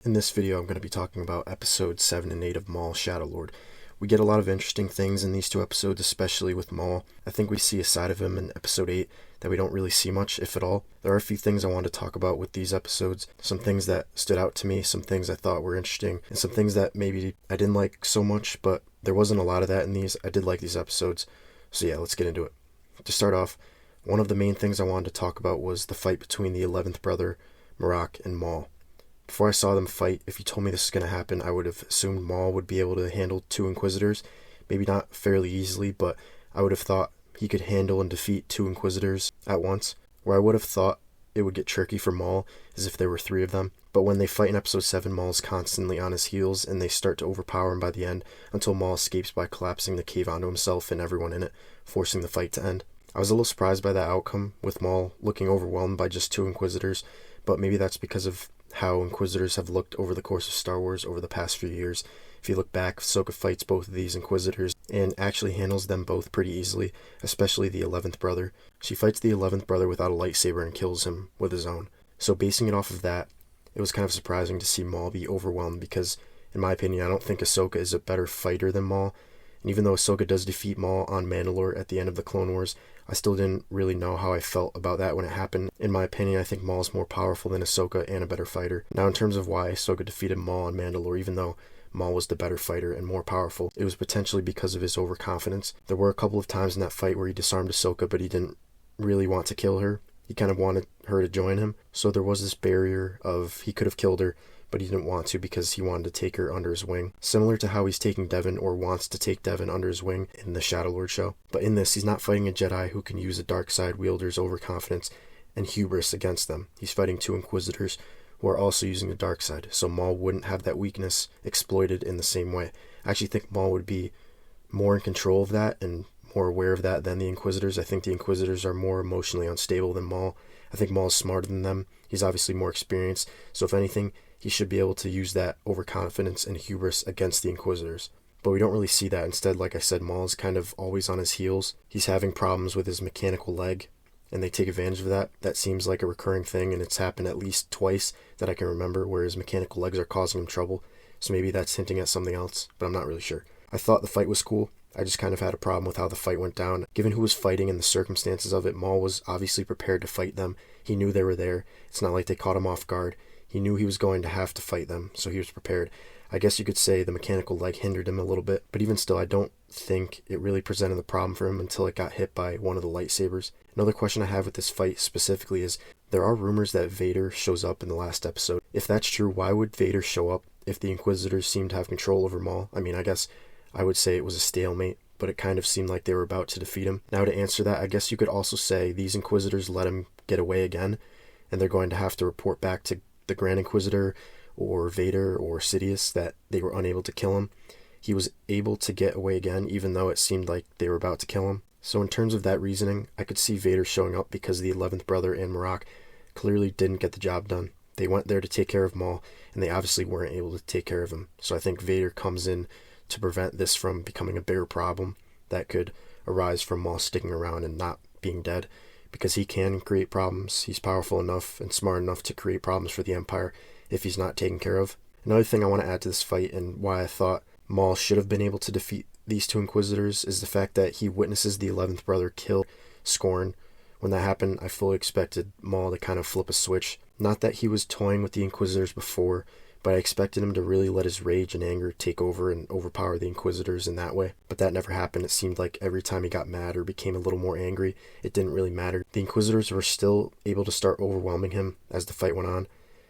In this video, I'm going to be talking about episodes 7 and 8 of Maul, Shadowlord. We get a lot of interesting things in these two episodes, especially with Maul. I think we see a side of him in episode 8 that we don't really see much, if at all. There are a few things I want to talk about with these episodes, some things that stood out to me, some things I thought were interesting, and some things that maybe I didn't like so much, but there wasn't a lot of that in these. I did like these episodes, so yeah, let's get into it. To start off, one of the main things I wanted to talk about was the fight between the 11th brother, Marok, and Maul. Before I saw them fight, if you told me this was going to happen, I would have assumed Maul would be able to handle two Inquisitors. Maybe not fairly easily, but I would have thought he could handle and defeat two Inquisitors at once. Where I would have thought it would get tricky for Maul is if there were three of them. But when they fight in episode 7, Maul's constantly on his heels, and they start to overpower him by the end, until Maul escapes by collapsing the cave onto himself and everyone in it, forcing the fight to end. I was a little surprised by that outcome, with Maul looking overwhelmed by just two Inquisitors, but maybe that's because of how Inquisitors have looked over the course of Star Wars over the past few years. If you look back, Ahsoka fights both of these Inquisitors and actually handles them both pretty easily, especially the 11th brother. She fights the 11th brother without a lightsaber and kills him with his own. So basing it off of that, it was kind of surprising to see Maul be overwhelmed because, in my opinion, I don't think Ahsoka is a better fighter than Maul. And even though Ahsoka does defeat Maul on Mandalore at the end of the Clone Wars, I still didn't really know how I felt about that when it happened. In my opinion, I think Maul is more powerful than Ahsoka and a better fighter. Now, in terms of why Ahsoka defeated Maul on Mandalore, even though Maul was the better fighter and more powerful, it was potentially because of his overconfidence. There were a couple of times in that fight where he disarmed Ahsoka, but he didn't really want to kill her. He kind of wanted her to join him. So there was this barrier of he could have killed her, but he didn't want to because he wanted to take her under his wing. Similar to how he's taking Devin, or wants to take Devin under his wing in the Shadowlord show. But in this, he's not fighting a Jedi who can use a dark side wielder's overconfidence and hubris against them. He's fighting two Inquisitors who are also using the dark side, so Maul wouldn't have that weakness exploited in the same way. I actually think Maul would be more in control of that and more aware of that than the Inquisitors. I think the Inquisitors are more emotionally unstable than Maul. I think Maul is smarter than them. He's obviously more experienced, so if anything, he should be able to use that overconfidence and hubris against the Inquisitors. But we don't really see that. Instead, like I said, Maul is kind of always on his heels. He's having problems with his mechanical leg, and they take advantage of that. That seems like a recurring thing, and it's happened at least twice that I can remember where his mechanical legs are causing him trouble. So maybe that's hinting at something else, but I'm not really sure. I thought the fight was cool. I just kind of had a problem with how the fight went down. Given who was fighting and the circumstances of it, Maul was obviously prepared to fight them. He knew they were there. It's not like they caught him off guard. He knew he was going to have to fight them, so he was prepared. I guess you could say the mechanical leg hindered him a little bit, but even still, I don't think it really presented the problem for him until it got hit by one of the lightsabers. Another question I have with this fight specifically is, there are rumors that Vader shows up in the last episode. If that's true, why would Vader show up if the Inquisitors seem to have control over Maul? I mean, I guess I would say it was a stalemate, but it kind of seemed like they were about to defeat him. Now, to answer that, I guess you could also say these Inquisitors let him get away again, and they're going to have to report back to the Grand Inquisitor or Vader or Sidious that they were unable to kill him. He was able to get away again, even though it seemed like they were about to kill him. So in terms of that reasoning, I could see Vader showing up because the 11th brother and Marok clearly didn't get the job done. They went there to take care of Maul, and they obviously weren't able to take care of him. So I think Vader comes in to prevent this from becoming a bigger problem that could arise from Maul sticking around and not being dead, because he can create problems. He's powerful enough and smart enough to create problems for the Empire if he's not taken care of. Another thing I want to add to this fight, and why I thought Maul should have been able to defeat these two Inquisitors, is the fact that he witnesses the 11th brother kill Scorn. When that happened, I fully expected Maul to kind of flip a switch. Not that he was toying with the Inquisitors before, but I expected him to really let his rage and anger take over and overpower the Inquisitors in that way. But that never happened. It seemed like every time he got mad or became a little more angry, it didn't really matter. The Inquisitors were still able to start overwhelming him as the fight went on.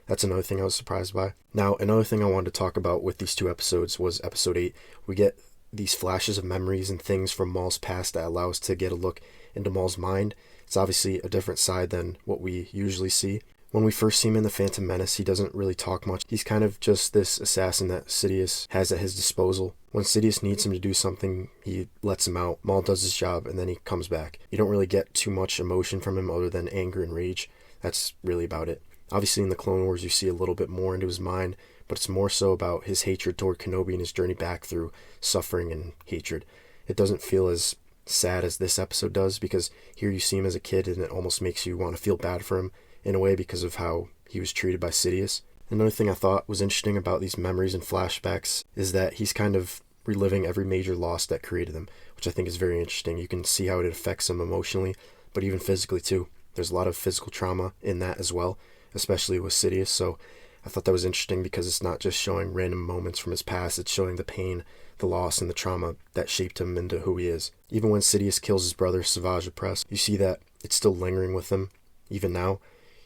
That's another thing I was surprised by. Now, another thing I wanted to talk about with these two episodes was episode 8. We get these flashes of memories and things from Maul's past that allow us to get a look into Maul's mind. It's obviously a different side than what we usually see. When we first see him in The Phantom Menace, he doesn't really talk much. He's kind of just this assassin that Sidious has at his disposal. When Sidious needs him to do something, he lets him out. Maul does his job, and then he comes back. You don't really get too much emotion from him other than anger and rage. That's really about it. Obviously, in the Clone Wars, you see a little bit more into his mind, but it's more so about his hatred toward Kenobi and his journey back through suffering and hatred. It doesn't feel as sad as this episode does, because here you see him as a kid, and it almost makes you want to feel bad for him in a way because of how he was treated by Sidious. Another thing I thought was interesting about these memories and flashbacks is that he's kind of reliving every major loss that created them, which I think is very interesting. You can see how it affects him emotionally, but even physically too. There's a lot of physical trauma in that as well, especially with Sidious, so I thought that was interesting because it's not just showing random moments from his past, it's showing the pain, the loss, and the trauma that shaped him into who he is. Even when Sidious kills his brother, Savage Opress, you see that it's still lingering with him, even now.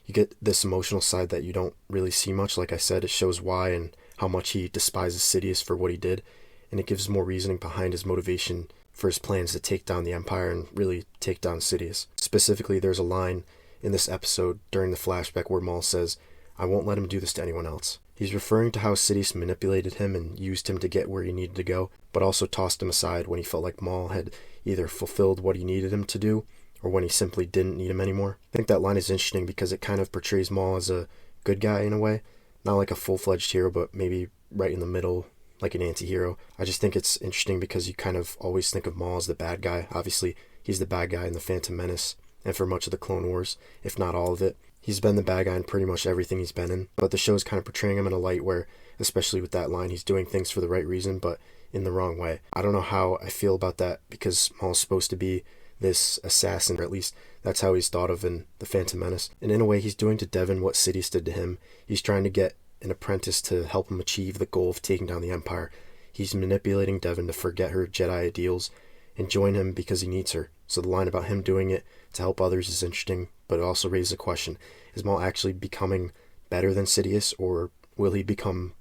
You get this emotional side that you don't really see much. Like I said, it shows why and how much he despises Sidious for what he did, and it gives more reasoning behind his motivation for his plans to take down the Empire and really take down Sidious. Specifically, there's a line in this episode during the flashback where Maul says, "I won't let him do this to anyone else." He's referring to how Sidious manipulated him and used him to get where he needed to go, but also tossed him aside when he felt like Maul had either fulfilled what he needed him to do or when he simply didn't need him anymore. I think that line is interesting because it kind of portrays Maul as a good guy in a way. Not like a full-fledged hero, but maybe right in the middle, like an anti-hero. I just think it's interesting because you kind of always think of Maul as the bad guy. Obviously, he's the bad guy in The Phantom Menace and for much of the Clone Wars, if not all of it. He's been the bad guy in pretty much everything he's been in, but the show is kind of portraying him in a light where, especially with that line, he's doing things for the right reason, but in the wrong way. I don't know how I feel about that because Maul's supposed to be this assassin, or at least that's how he's thought of in The Phantom Menace. And in a way, he's doing to Devon what Sidious did to him. He's trying to get an apprentice to help him achieve the goal of taking down the Empire. He's manipulating Devon to forget her Jedi ideals and join him because he needs her. So the line about him doing it to help others is interesting, but it also raises a question. Is Maul actually becoming better than Sidious, or will he become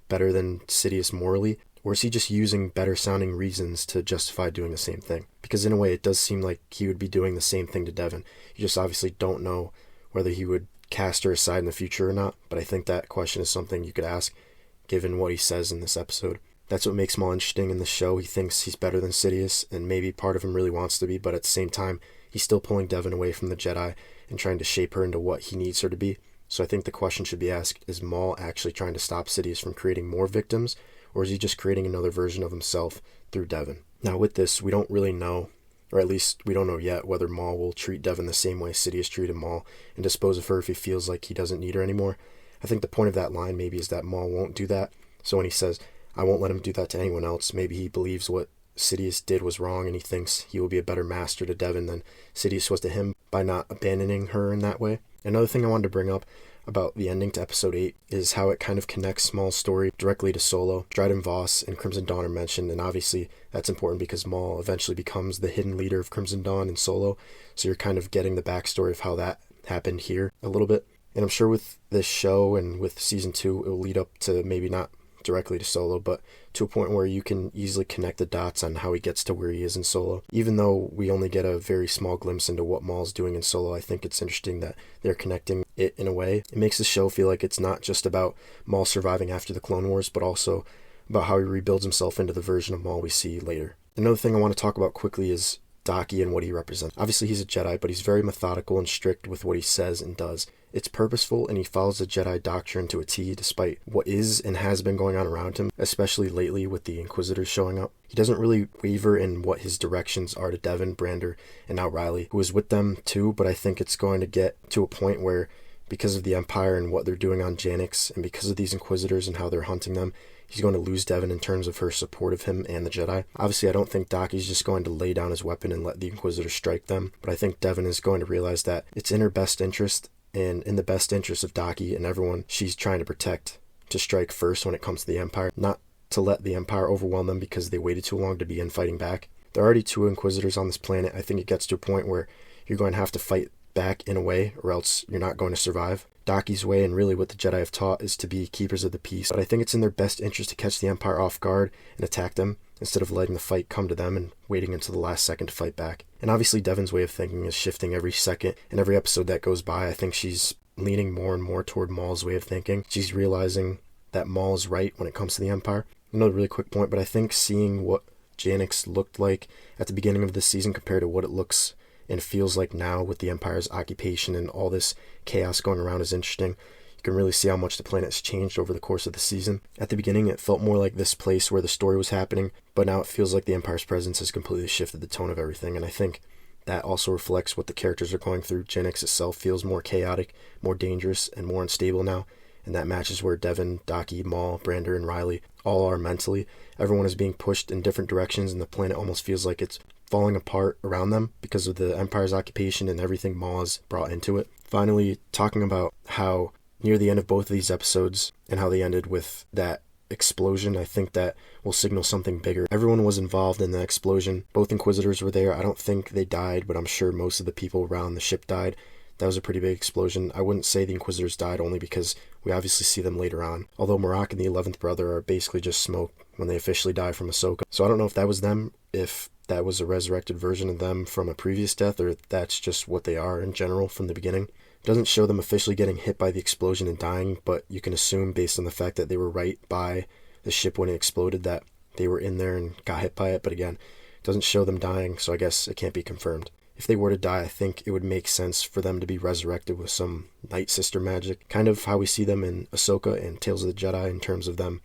better than Sidious morally? Or is he just using better sounding reasons to justify doing the same thing? Because in a way, it does seem like he would be doing the same thing to Devon. You just obviously don't know whether he would cast her aside in the future or not, but I think that question is something you could ask, given what he says in this episode. That's what makes Maul interesting in the show. He thinks he's better than Sidious, and maybe part of him really wants to be, but at the same time, he's still pulling Devon away from the Jedi and trying to shape her into what he needs her to be. So I think the question should be asked, is Maul actually trying to stop Sidious from creating more victims, or is he just creating another version of himself through Devon? Now with this, we don't really know, or at least we don't know yet, whether Maul will treat Devon the same way Sidious treated Maul and dispose of her if he feels like he doesn't need her anymore. I think the point of that line maybe is that Maul won't do that. So when he says, "I won't let him do that to anyone else," maybe he believes what Sidious did was wrong and he thinks he will be a better master to Devon than Sidious was to him by not abandoning her in that way. Another thing I wanted to bring up about the ending to episode 8 is how it kind of connects Maul's story directly to Solo. Dryden Voss and Crimson Dawn are mentioned, and obviously that's important because Maul eventually becomes the hidden leader of Crimson Dawn in Solo, so you're kind of getting the backstory of how that happened here a little bit. And I'm sure with this show and with season 2, it will lead up to maybe not directly to Solo, but to a point where you can easily connect the dots on how he gets to where he is in Solo. Even though we only get a very small glimpse into what Maul's doing in Solo, I think it's interesting that they're connecting it in a way. It makes the show feel like it's not just about Maul surviving after the Clone Wars, but also about how he rebuilds himself into the version of Maul we see later. Another thing I want to talk about quickly is Daki and what he represents. Obviously he's a Jedi, but he's very methodical and strict with what he says and does. It's purposeful, and he follows the Jedi doctrine to a T despite what is and has been going on around him, especially lately with the Inquisitors showing up. He doesn't really waver in what his directions are to Devon, Brander, and now Riley, who is with them too, but I think it's going to get to a point where, because of the Empire and what they're doing on Janix, and because of these Inquisitors and how they're hunting them, he's going to lose Devon in terms of her support of him and the Jedi. Obviously, I don't think Daki's just going to lay down his weapon and let the Inquisitors strike them, but I think Devon is going to realize that it's in her best interest, and in the best interest of Daki and everyone she's trying to protect, to strike first when it comes to the Empire, not to let the Empire overwhelm them because they waited too long to begin fighting back. There are already 2 Inquisitors on this planet. I think it gets to a point where you're going to have to fight back in a way, or else you're not going to survive. Daki's way, and really what the Jedi have taught, is to be keepers of the peace, but I think it's in their best interest to catch the Empire off guard and attack them, instead of letting the fight come to them and waiting until the last second to fight back. And obviously Devon's way of thinking is shifting every second, and every episode that goes by, I think she's leaning more and more toward Maul's way of thinking. She's realizing that Maul is right when it comes to the Empire. Another really quick point, but I think seeing what Janix looked like at the beginning of this season compared to what it looks and feels like now with the Empire's occupation and all this chaos going around is interesting. You can really see how much the planet's changed over the course of the season. At the beginning, it felt more like this place where the story was happening, but now it feels like the Empire's presence has completely shifted the tone of everything, and I think that also reflects what the characters are going through. Janix itself feels more chaotic, more dangerous, and more unstable now, and that matches where Devin, Daki, Maul, Brander, and Riley all are mentally. Everyone is being pushed in different directions, and the planet almost feels like it's falling apart around them because of the Empire's occupation and everything Maul has brought into it. Finally, talking about how near the end of both of these episodes and how they ended with that explosion, I think that will signal something bigger. Everyone was involved in the explosion. Both Inquisitors were there. I don't think they died, but I'm sure most of the people around the ship died. That was a pretty big explosion. I wouldn't say the Inquisitors died only because we obviously see them later on. Although Marak and the 11th brother are basically just smoke when they officially die from Ahsoka. So I don't know if that was them, if that was a resurrected version of them from a previous death, or if that's just what they are in general from the beginning. It doesn't show them officially getting hit by the explosion and dying, but you can assume based on the fact that they were right by the ship when it exploded that they were in there and got hit by it. But again, it doesn't show them dying, so I guess it can't be confirmed. If they were to die, I think it would make sense for them to be resurrected with some Night Sister magic, kind of how we see them in Ahsoka and Tales of the Jedi in terms of them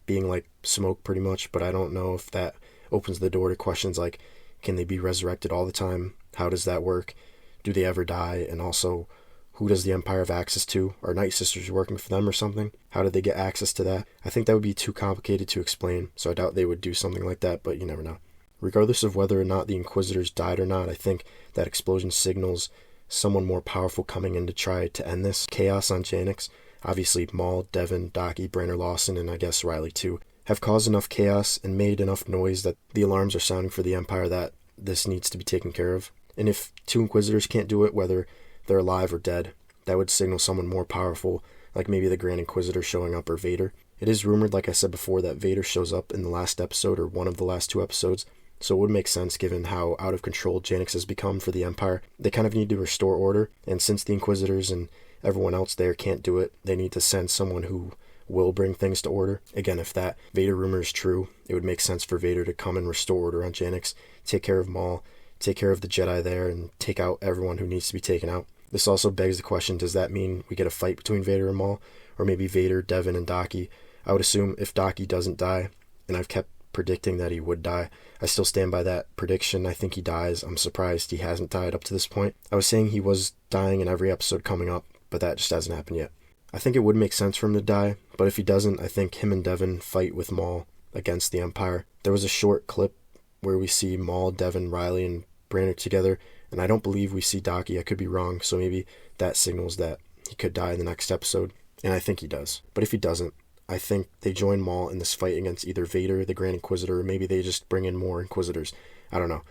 being like smoke pretty much, but I don't know if that opens the door to questions like, can they be resurrected all the time? How does that work? Do they ever die? And also, who does the Empire have access to? Are Night Sisters working for them or something? How did they get access to that? I think that would be too complicated to explain, so I doubt they would do something like that, but you never know. Regardless of whether or not the Inquisitors died or not, I think that explosion signals someone more powerful coming in to try to end this chaos on Janix. Obviously, Maul, Devin, Daki, Brander Lawson, and I guess Riley too, have caused enough chaos and made enough noise that the alarms are sounding for the Empire that this needs to be taken care of. And if two Inquisitors can't do it, whether they're alive or dead, that would signal someone more powerful, like maybe the Grand Inquisitor showing up or Vader. It is rumored, like I said before, that Vader shows up in the last episode or one of the last two episodes, so it would make sense given how out of control Janix has become for the Empire. They kind of need to restore order, and since the Inquisitors and everyone else there can't do it, they need to send someone who will bring things to order. Again, if that Vader rumor is true, it would make sense for Vader to come and restore order on Janix, take care of Maul, take care of the Jedi there, and take out everyone who needs to be taken out. This also begs the question, does that mean we get a fight between Vader and Maul? Or maybe Vader, Devin, and Daki? I would assume if Daki doesn't die, and I've kept predicting that he would die, I still stand by that prediction. I think he dies. I'm surprised he hasn't died up to this point. I was saying he was dying in every episode coming up, but that just hasn't happened yet. I think it would make sense for him to die, but if he doesn't, I think him and Devin fight with Maul against the Empire. There was a short clip where we see Maul, Devin, Riley, and Brander together, and I don't believe we see Daki. I could be wrong, so maybe that signals that he could die in the next episode, and I think he does. But if he doesn't, I think they join Maul in this fight against either Vader, the Grand Inquisitor, or maybe they just bring in more Inquisitors. I don't know.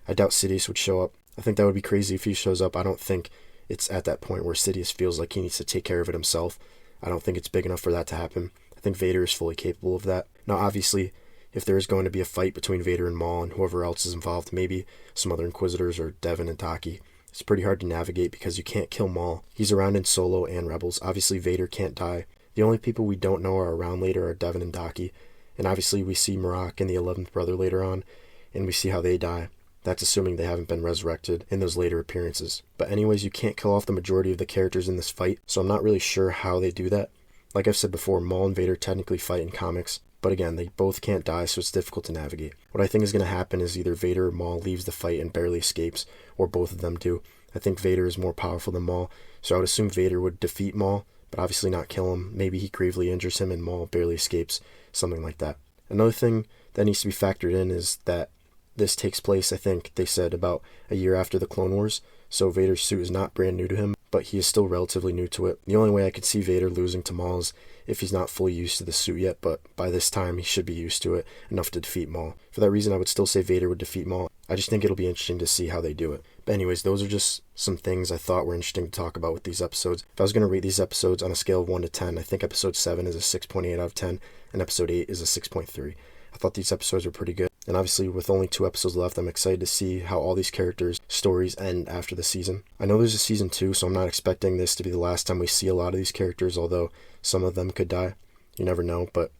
I doubt Sidious would show up. I think that would be crazy if he shows up. I don't think it's at that point where Sidious feels like he needs to take care of it himself. I don't think it's big enough for that to happen. I think Vader is fully capable of that. Now, obviously, if there is going to be a fight between Vader and Maul and whoever else is involved, maybe some other Inquisitors or Devin and Daki, it's pretty hard to navigate because you can't kill Maul. He's around in Solo and Rebels. Obviously, Vader can't die. The only people we don't know are around later are Devin and Daki, and obviously we see Marak and the 11th brother later on, and we see how they die. That's assuming they haven't been resurrected in those later appearances. But anyways, you can't kill off the majority of the characters in this fight, so I'm not really sure how they do that. Like I've said before, Maul and Vader technically fight in comics, but again, they both can't die, so it's difficult to navigate. What I think is going to happen is either Vader or Maul leaves the fight and barely escapes, or both of them do. I think Vader is more powerful than Maul, so I would assume Vader would defeat Maul, but obviously not kill him. Maybe he gravely injures him and Maul barely escapes, something like that. Another thing that needs to be factored in is that this takes place, I think they said, about a year after the Clone Wars, so Vader's suit is not brand new to him, but he is still relatively new to it. The only way I could see Vader losing to Maul is if he's not fully used to the suit yet, but by this time he should be used to it enough to defeat Maul. For that reason, I would still say Vader would defeat Maul. I just think it'll be interesting to see how they do it. But anyways, those are just some things I thought were interesting to talk about with these episodes. If I was going to rate these episodes on a scale of 1 to 10, I think episode 7 is a 6.8 out of 10, and episode 8 is a 6.3. I thought these episodes were pretty good, and obviously with only 2 episodes left, I'm excited to see how all these characters' stories end after the season. I know there's a season 2, so I'm not expecting this to be the last time we see a lot of these characters, although some of them could die. You never know, but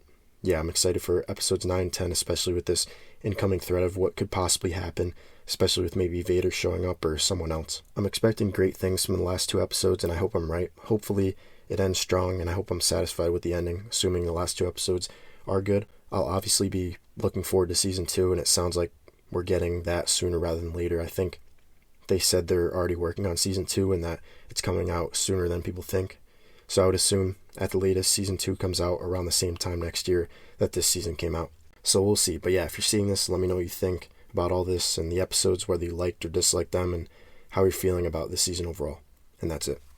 yeah, I'm excited for episodes 9 and 10, especially with this incoming threat of what could possibly happen, especially with maybe Vader showing up or someone else. I'm expecting great things from the last 2 episodes, and I hope I'm right. Hopefully it ends strong, and I hope I'm satisfied with the ending, assuming the last 2 episodes are good. I'll obviously be looking forward to season 2, and it sounds like we're getting that sooner rather than later. I think they said they're already working on season 2 and that it's coming out sooner than people think. So I would assume at the latest season 2 comes out around the same time next year that this season came out. So we'll see. But yeah, if you're seeing this, let me know what you think about all this and the episodes, whether you liked or disliked them, and how you're feeling about this season overall. And that's it.